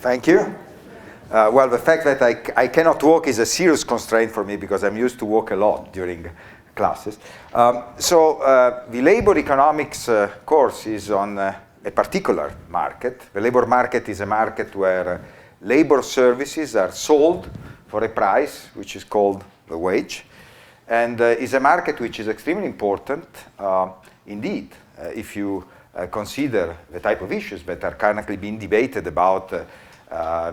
Thank you. Well, the fact that I cannot walk is a serious constraint for me because I'm used to walk a lot during classes. The labor economics course is on a particular market. The labor market is a market where labor services are sold for a price which is called the wage, and is a market which is extremely important indeed if you consider the type of issues that are currently being debated about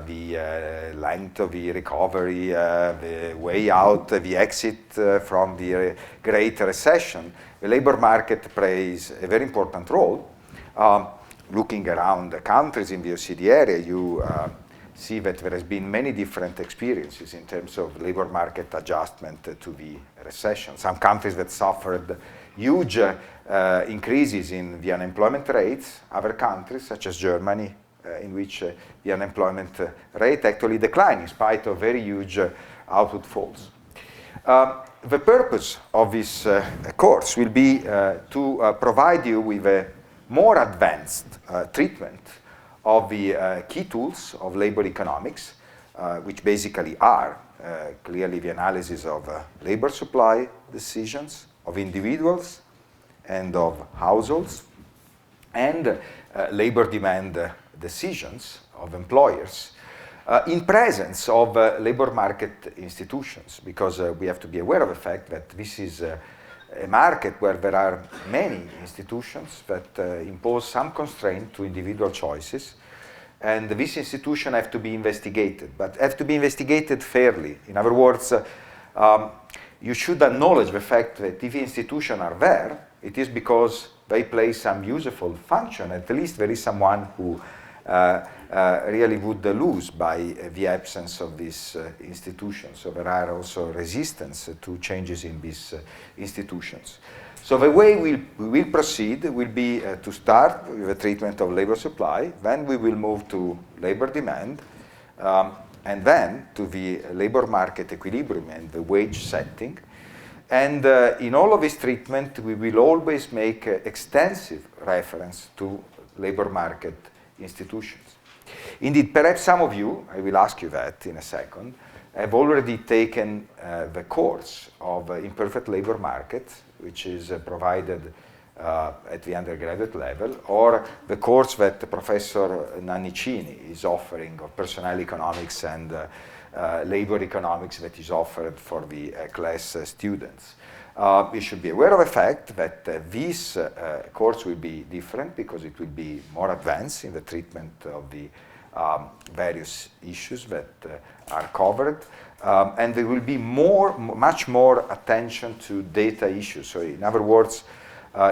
the length of the recovery, the way out, the exit from the Great Recession. The labor market plays a very important role. Looking around the countries in the OECD area, you see that there has been many different experiences in terms of labor market adjustment to the recession. Some countries that suffered huge increases in the unemployment rates, other countries such as Germany, in which the unemployment rate actually declined in spite of very huge output falls. The purpose of this course will be to provide you with a more advanced treatment of the key tools of labor economics, which basically are clearly the analysis of labor supply decisions of individuals and of households, and labor demand decisions of employers in presence of labor market institutions, because we have to be aware of the fact that this is a market where there are many institutions that impose some constraint to individual choices, and these institutions have to be investigated, but have to be investigated fairly. In other words, you should acknowledge the fact that if institutions are there, it is because they play some useful function. At least there is someone who really would lose by the absence of these institutions. So there are also resistance to changes in these institutions. So the way we will proceed will be to start with the treatment of labor supply, then we will move to labor demand, and then to the labor market equilibrium and the wage setting. And in all of this treatment, we will always make extensive reference to labor market institutions. Indeed, perhaps some of you, I will ask you that in a second, have already taken the course of imperfect labor market, which is provided at the undergraduate level, or the course that Professor Nannicini is offering of personnel economics and labor economics that is offered for the class students. You should be aware of the fact that this course will be different because it will be more advanced in the treatment of the various issues that are covered, and there will be much more attention to data issues. So in other words,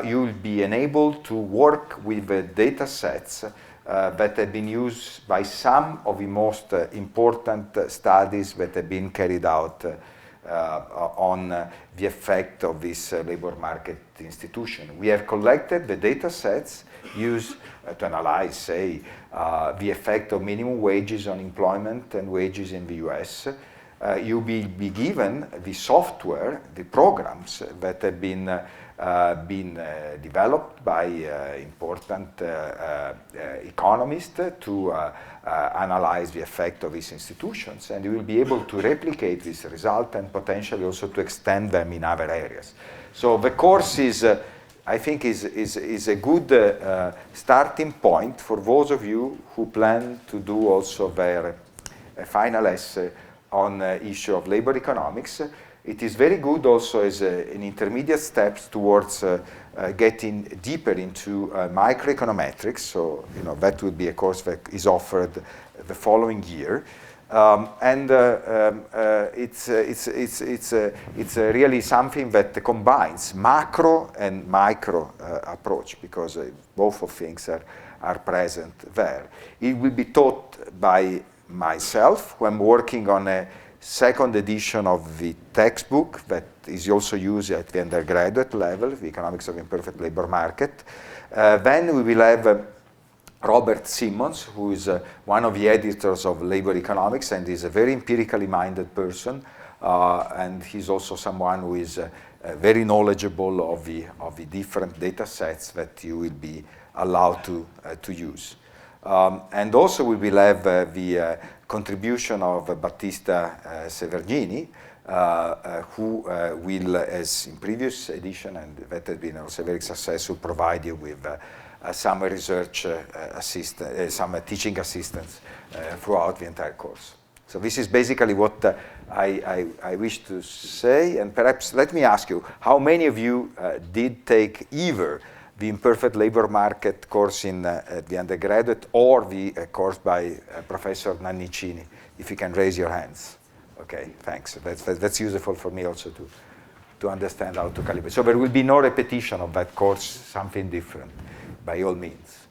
you will be enabled to work with the data sets that have been used by some of the most important studies that have been carried out on the effect of this labor market institution. We have collected the data sets used to analyze, say, the effect of minimum wages on employment and wages in the US. You will be given the software, the programs that have been developed by important economists to analyze the effect of these institutions, and you will be able to replicate this result and potentially also to extend them in other areas. So the course is, I think, is a good starting point for those of you who plan to do also their final essay on the issue of labor economics. It is very good also as an intermediate steps towards getting deeper into microeconometrics. So that would be a course that is offered the following year, and it's really something that combines macro and micro approach, because both of things are present there. It will be taught by myself, who am working on a second edition of the textbook that is also used at the undergraduate level, the Economics of Imperfect Labor Market. Then we will have Robert Simmons, who is one of the editors of Labor Economics and is a very empirically minded person, and he's also someone who is very knowledgeable of the different data sets that you will be allowed to use. And also we will have the contribution of Battista Severnini, who will, as in previous edition, and that has been also very successful, provide you with some research some teaching assistance throughout the entire course. So this is basically what I wish to say, and perhaps let me ask you, how many of you did take either the imperfect labor market course in the undergraduate or the course by Professor Nannicini? If you can raise your hands. Okay, thanks. That's useful for me also to understand how to calibrate. So there will be no repetition of that course, something different, by all means.